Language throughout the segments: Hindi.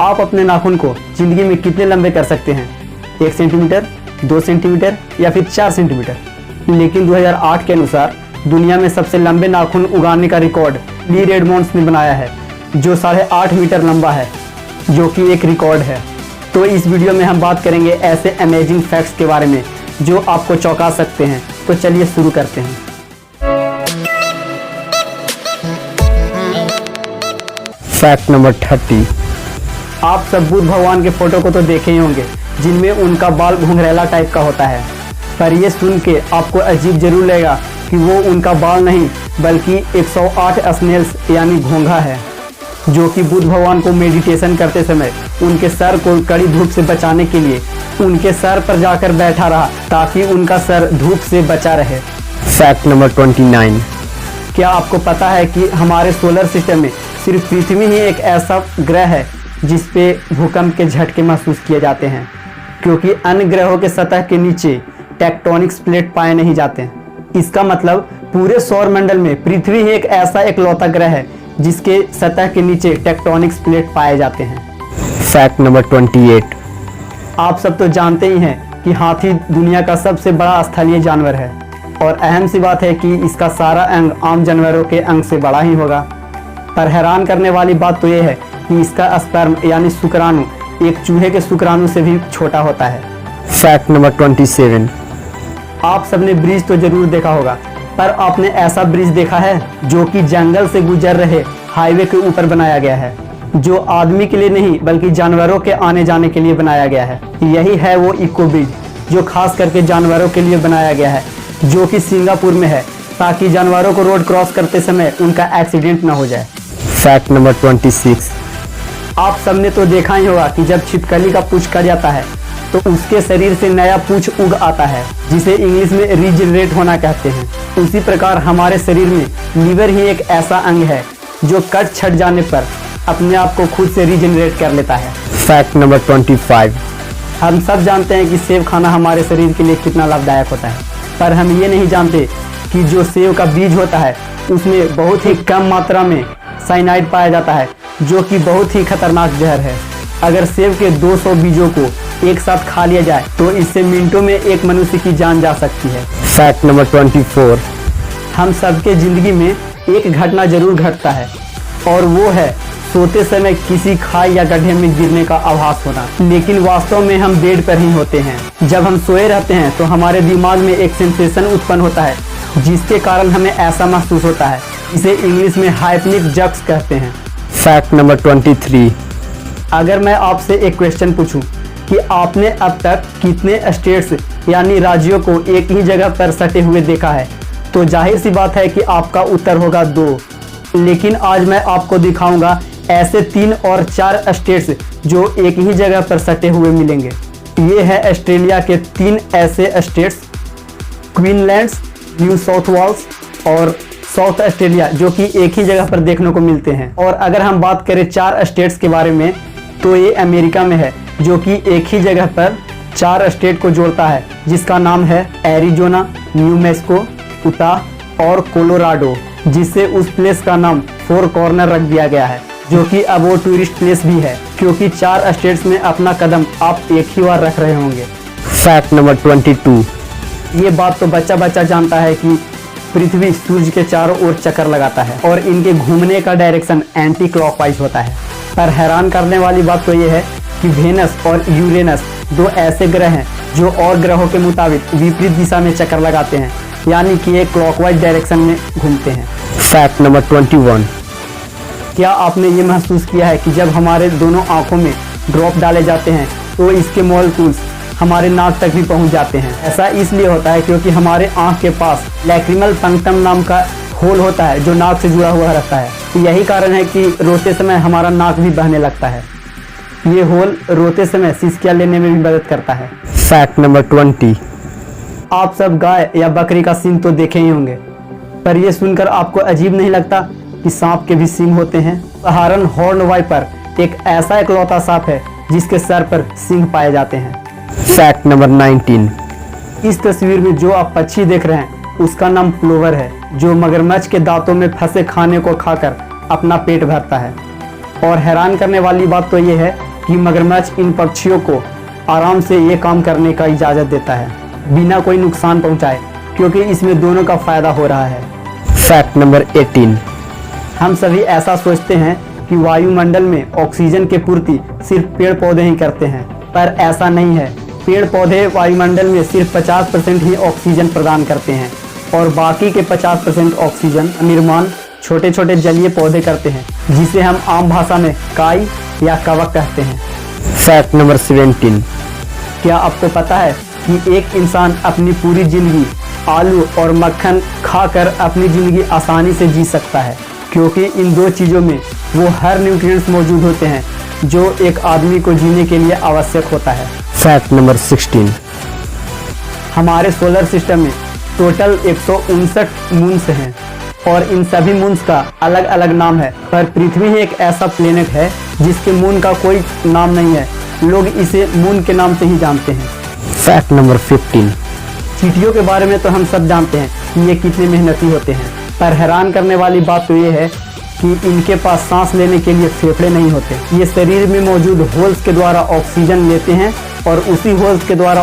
आप अपने नाखून को जिंदगी में कितने लंबे कर सकते हैं? 1 सेंटीमीटर, 2 सेंटीमीटर या फिर 4 सेंटीमीटर? लेकिन 2008 के अनुसार दुनिया में सबसे लंबे नाखून उगाने का रिकॉर्ड ली रेडमोंड्स ने बनाया है, जो 8.5 मीटर लंबा है, जो कि एक रिकॉर्ड है। तो इस वीडियो में हम बात करेंगे ऐसे अमेजिंग फैक्ट्स के बारे में जो आपको चौंका सकते हैं। तो चलिए शुरू करते हैं। Fact number 30। आप सब बुद्ध भगवान के फोटो को तो देखे ही होंगे, जिनमें उनका बाल घुंघरैला टाइप का होता है। पर ये सुन के आपको अजीब जरूर लगेगा कि वो उनका बाल नहीं बल्कि 108 स्नेल्स यानी घोंघा है, जो कि बुद्ध भगवान को मेडिटेशन करते समय उनके सर को कड़ी धूप से बचाने के लिए उनके सर पर जाकर बैठा रहा, ताकि उनका सर धूप से बचा रहे। Fact number 29। क्या आपको पता है कि हमारे सोलर सिस्टम में सिर्फ पृथ्वी ही एक ऐसा ग्रह है जिस पे भूकंप के झटके महसूस किए जाते हैं, क्योंकि अन्य ग्रहों के सतह के नीचे टेक्टोनिक्स प्लेट पाए नहीं जाते हैं। इसका मतलब पूरे सौर मंडल में पृथ्वी ही एक ऐसा इकलौता ग्रह है जिसके सतह के नीचे टेक्टोनिक्स प्लेट पाए जाते हैं। Fact number 28। आप सब तो जानते ही हैं कि हाथी दुनिया का सबसे बड़ा स्थलीय जानवर है, और अहम सी बात है कि इसका सारा अंग आम जानवरों के अंग से बड़ा ही होगा। पर हैरान करने वाली बात तो यह है कि इसका स्पर्म यानी शुक्राणु एक चूहे के शुक्राणु से भी छोटा होता है। Fact number 27। आप सबने ब्रिज तो जरूर देखा होगा, पर आपने ऐसा ब्रिज देखा है जो कि जंगल से गुजर रहे हाईवे के ऊपर बनाया गया है, जो आदमी के लिए नहीं बल्कि जानवरों के आने जाने के लिए बनाया गया है। यही है वो इको ब्रिज, जो खास करके जानवरों के लिए बनाया गया है, जो कि सिंगापुर में है, ताकि जानवरों को रोड क्रॉस करते समय उनका एक्सीडेंट ना हो जाए। Fact number 26। आप सबने तो देखा ही होगा कि जब छिपकली का पूंछ कट जाता है तो उसके शरीर से नया पूंछ उग आता है, जिसे इंग्लिश में रीजनरेट होना कहते हैं। उसी प्रकार हमारे शरीर में लीवर ही एक ऐसा अंग है जो कट छट जाने पर अपने आप को खुद से रीजनरेट कर लेता है। Fact number 25। हम सब जानते हैं कि सेब खाना हमारे शरीर के लिए कितना लाभदायक होता है, पर हम ये नहीं जानते कि जो सेब का बीज होता है उसमें बहुत ही कम मात्रा में साइनाइड पाया जाता है, जो कि बहुत ही खतरनाक जहर है। अगर सेब के 200 बीजों को एक साथ खा लिया जाए तो इससे मिनटों में एक मनुष्य की जान जा सकती है। Fact number 24। हम सबके जिंदगी में एक घटना जरूर घटता है, और वो है सोते समय किसी खाई या गड्ढे में गिरने का आभास होना। लेकिन वास्तव में हम बेड पर ही होते हैं। जब हम सोए रहते हैं तो हमारे दिमाग में एक सेंसेशन उत्पन्न होता है, जिसके कारण हमें ऐसा महसूस होता है। इसे इंग्लिश में हाइपनिक जक्स कहते हैं। Fact number 23। अगर मैं आपसे एक क्वेश्चन पूछूं कि आपने अब तक कितने स्टेट्स यानी राज्यों को एक ही जगह पर सटे हुए देखा है, तो जाहिर सी बात है कि आपका उत्तर होगा 2। लेकिन आज मैं आपको दिखाऊंगा ऐसे 3 और 4 स्टेट्स जो एक ही जगह पर सटे हुए मिलेंगे। ये है ऑस्ट्रेलिया के 3 ऐसे स्टेट्स, क्वीनलैंड, न्यू साउथ वेल्स और साउथ ऑस्ट्रेलिया, जो कि एक ही जगह पर देखने को मिलते हैं। और अगर हम बात करें 4 स्टेट्स के बारे में, तो ये अमेरिका में है, जो कि एक ही जगह पर 4 स्टेट को जोड़ता है, जिसका नाम है एरिजोना, न्यू मैक्सिको, उटाह और कोलोराडो, जिससे उस प्लेस का नाम 4 कॉर्नर रख दिया गया है, जो कि अब वो टूरिस्ट प्लेस भी है, क्योंकि 4 स्टेट्स में अपना कदम आप एक ही बार रख रहे होंगे। Fact number 22। ये बात तो बच्चा बच्चा जानता है कि पृथ्वी सूर्य के चारों ओर चक्कर लगाता है और इनके घूमने का डायरेक्शन एंटी क्लॉकवाइज होता है। पर हैरान करने वाली बात तो ये है कि वेनस और यूरेनस 2 ऐसे ग्रह हैं जो और ग्रहों के मुताबिक विपरीत दिशा में चक्कर लगाते हैं, यानी कि ये क्लॉकवाइज डायरेक्शन में घूमते हैं। Fact number 21। क्या आपने ये महसूस किया है कि जब हमारे दोनों आंखों में ड्रॉप डाले जाते हैं तो इसके मॉलिक्यूल्स हमारे नाक तक भी पहुंच जाते हैं? ऐसा इसलिए होता है क्योंकि हमारे आंख के पास लैक्रिमल पंक्टम नाम का होल होता है, जो नाक से जुड़ा हुआ रहता है। यही कारण है कि रोते समय हमारा नाक भी बहने लगता है। ये होल रोते समय सिसकियां लेने में भी मदद करता है। Fact number 20। आप सब गाय या बकरी का सींग तो देखे ही होंगे, पर यह सुनकर आपको अजीब नहीं लगता कि सांप के भी सींग होते हैं? सहारन हॉर्न वाइपर एक ऐसा इकलौता सांप है जिसके सर पर सींग पाए जाते हैं। Fact number 19। इस तस्वीर में जो आप पक्षी देख रहे हैं उसका नाम प्लोवर है, जो मगरमच्छ के दांतों में फंसे खाने को खाकर अपना पेट भरता है। और हैरान करने वाली बात तो ये है कि मगरमच्छ इन पक्षियों को आराम से ये काम करने का इजाज़त देता है बिना कोई नुकसान पहुंचाए, क्योंकि इसमें दोनों का फ़ायदा हो रहा है। Fact number 18। हम सभी ऐसा सोचते हैं कि वायुमंडल में ऑक्सीजन की पूर्ति सिर्फ पेड़ पौधे ही करते हैं, पर ऐसा नहीं है। पेड़ पौधे वायुमंडल में सिर्फ 50% ही ऑक्सीजन प्रदान करते हैं और बाकी के 50% ऑक्सीजन निर्माण छोटे छोटे जलीय पौधे करते हैं, जिसे हम आम भाषा में काई या कवक कहते हैं। Fact number 17। क्या आपको पता है कि एक इंसान अपनी पूरी जिंदगी आलू और मक्खन खाकर अपनी जिंदगी आसानी से जी सकता है, क्योंकि इन दो चीज़ों में वो हर न्यूट्रिएंट्स मौजूद होते हैं जो एक आदमी को जीने के लिए आवश्यक होता है। Fact number 16। हमारे सोलर सिस्टम में टोटल 159 मून्स हैं और इन सभी मून्स का अलग अलग नाम है, पर पृथ्वी ही एक ऐसा प्लेनेट है जिसके मून का कोई नाम नहीं है। लोग इसे मून के नाम से ही जानते हैं। Fact number 15। चींटियों के बारे में तो हम सब जानते हैं कि ये कितने मेहनती होते हैं, पर हैरान करने वाली बात तो ये है कि इनके पास सांस लेने के लिए फेफड़े नहीं होते। ये शरीर में मौजूद होल्स के द्वारा ऑक्सीजन लेते हैं और उसी होल्स के द्वारा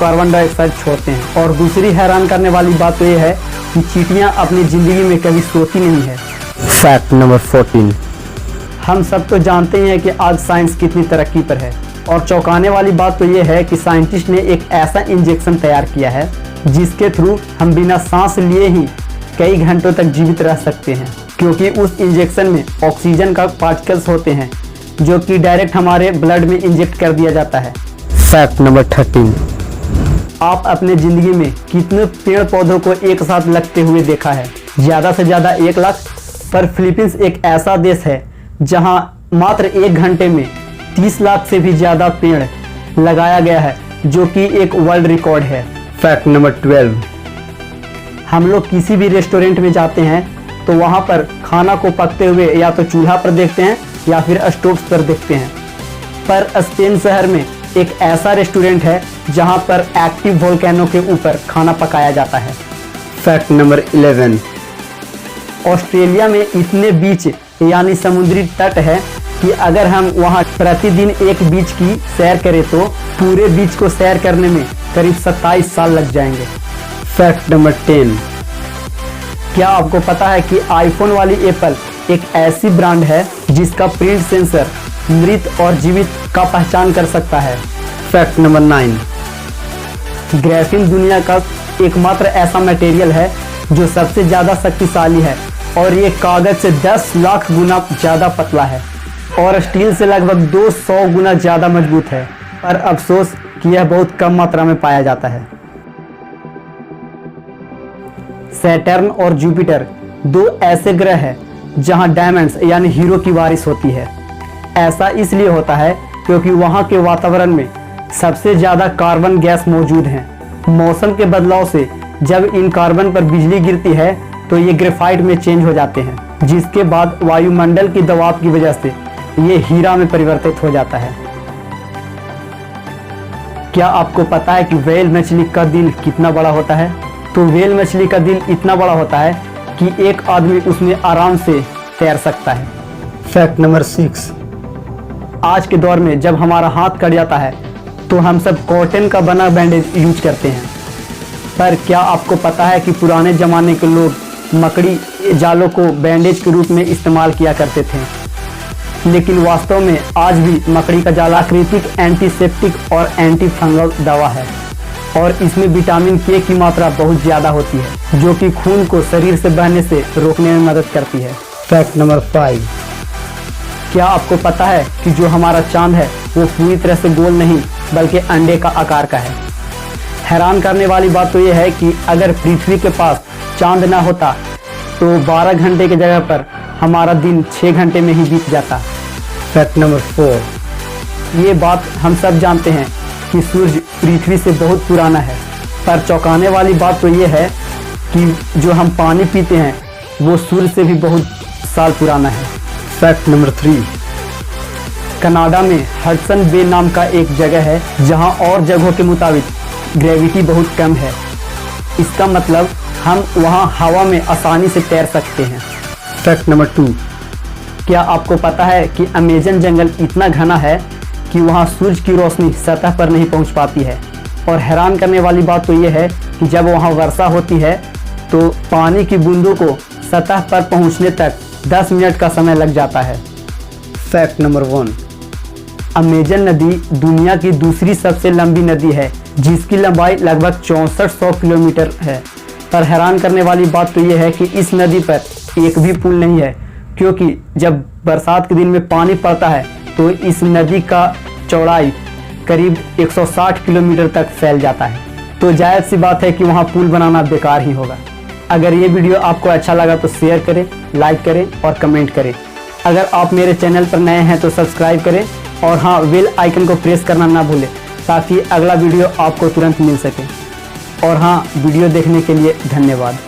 कार्बन डाइऑक्साइड छोड़ते हैं। और दूसरी हैरान करने वाली बात तो ये है कि चींटियां अपनी ज़िंदगी में कभी सोती नहीं है। Fact number 14। हम सब तो जानते ही हैं कि आज साइंस कितनी तरक्की पर है, और चौंकाने वाली बात तो ये है कि साइंटिस्ट ने एक ऐसा इंजेक्शन तैयार किया है जिसके थ्रू हम बिना सांस लिए ही कई घंटों तक जीवित रह सकते हैं, क्योंकि उस इंजेक्शन में ऑक्सीजन का पार्टिकल्स होते हैं जो कि डायरेक्ट हमारे ब्लड में इंजेक्ट कर दिया जाता है। Fact number 13। आप अपने ज़िंदगी में कितने पेड़ पौधों को एक साथ लगते हुए देखा है? ज़्यादा से ज़्यादा 1 लाख। पर फिलीपींस एक ऐसा देश है जहां मात्र 1 घंटे में 30 लाख से भी ज़्यादा पेड़ लगाया गया है, जो कि एक वर्ल्ड रिकॉर्ड है। Fact number 12। हम लोग किसी भी रेस्टोरेंट में जाते हैं तो वहाँ पर खाना को पकते हुए या तो चूल्हा पर देखते हैं या फिर स्टोव्स पर देखते हैं, पर स्पेन शहर में एक ऐसा रेस्टोरेंट है जहाँ पर एक्टिव वोल्केनो के ऊपर खाना पकाया जाता है। Fact number 11। ऑस्ट्रेलिया में इतने बीच यानी समुद्री तट है कि अगर हम वहाँ प्रतिदिन एक बीच की सैर करें तो पूरे बीच को सैर करने में करीब 27 साल लग जाएंगे। Fact number 10। क्या आपको पता है कि आईफोन वाली एप्पल एक ऐसी ब्रांड है जिसका प्रिंट सेंसर मृत और जीवित का पहचान कर सकता है? Fact number 9। ग्राफीन दुनिया का एकमात्र ऐसा मटेरियल है जो सबसे ज़्यादा शक्तिशाली है और ये कागज से 10 लाख गुना ज़्यादा पतला है और स्टील से लगभग 200 गुना ज़्यादा मजबूत है, पर अफसोस कि यह बहुत कम मात्रा में पाया जाता है। सैटर्न और जुपिटर 2 ऐसे ग्रह हैं जहां डायमंड्स यानी हीरो की बारिश होती है। ऐसा इसलिए होता है क्योंकि वहां के वातावरण में सबसे ज़्यादा कार्बन गैस मौजूद है। मौसम के बदलाव से जब इन कार्बन पर बिजली गिरती है तो ये ग्रेफाइट में चेंज हो जाते हैं, जिसके बाद वायुमंडल की दबाव की वजह से ये हीरा में परिवर्तित हो जाता है। क्या आपको पता है कि व्हेल मछली का दिल कितना बड़ा होता है? तो व्हेल मछली का दिल इतना बड़ा होता है कि एक आदमी उसमें आराम से तैर सकता है। Fact number 6। आज के दौर में जब हमारा हाथ कट जाता है तो हम सब कॉटन का बना बैंडेज यूज करते हैं, पर क्या आपको पता है कि पुराने ज़माने के लोग मकड़ी जालों को बैंडेज के रूप में इस्तेमाल किया करते थे? लेकिन वास्तव में आज भी मकड़ी का जाल प्राकृतिक एंटीसेप्टिक और एंटी फंगल दवा है और इसमें विटामिन के की मात्रा बहुत ज़्यादा होती है, जो कि खून को शरीर से बहने से रोकने में मदद करती है। Fact number 5। क्या आपको पता है कि जो हमारा चांद है वो पूरी तरह से गोल नहीं बल्कि अंडे का आकार का है? हैरान करने वाली बात तो ये है कि अगर पृथ्वी के पास चांद ना होता तो 12 घंटे की जगह पर हमारा दिन 6 घंटे में ही बीत जाता। Fact number 4। ये बात हम सब जानते हैं कि सूरज पृथ्वी से बहुत पुराना है, पर चौंकाने वाली बात तो ये है कि जो हम पानी पीते हैं वो सूर्य से भी बहुत साल पुराना है। Fact number 3। कनाडा में हडसन बे नाम का एक जगह है जहां और जगहों के मुताबिक ग्रेविटी बहुत कम है। इसका मतलब हम वहां हवा में आसानी से तैर सकते हैं। Fact number 2। क्या आपको पता है कि अमेजन जंगल इतना घना है कि वहाँ सूरज की रोशनी सतह पर नहीं पहुँच पाती है। और हैरान करने वाली बात तो ये है कि जब वहाँ वर्षा होती है तो पानी की बूंदों को सतह पर पहुँचने तक 10 मिनट का समय लग जाता है। फैक्ट नंबर 1, अमेजन नदी दुनिया की दूसरी सबसे लंबी नदी है, जिसकी लंबाई लगभग 6400 किलोमीटर है। पर हैरान करने वाली बात तो यह है कि इस नदी पर एक भी पुल नहीं है, क्योंकि जब बरसात के दिन में पानी पड़ता है तो इस नदी का चौड़ाई करीब 160 किलोमीटर तक फैल जाता है। तो जायज़ सी बात है कि वहाँ पुल बनाना बेकार ही होगा। अगर ये वीडियो आपको अच्छा लगा तो शेयर करें, लाइक करें और कमेंट करें। अगर आप मेरे चैनल पर नए हैं तो सब्सक्राइब करें और हाँ, बेल आइकन को प्रेस करना ना भूलें ताकि अगला वीडियो आपको तुरंत मिल सके। और हाँ, वीडियो देखने के लिए धन्यवाद।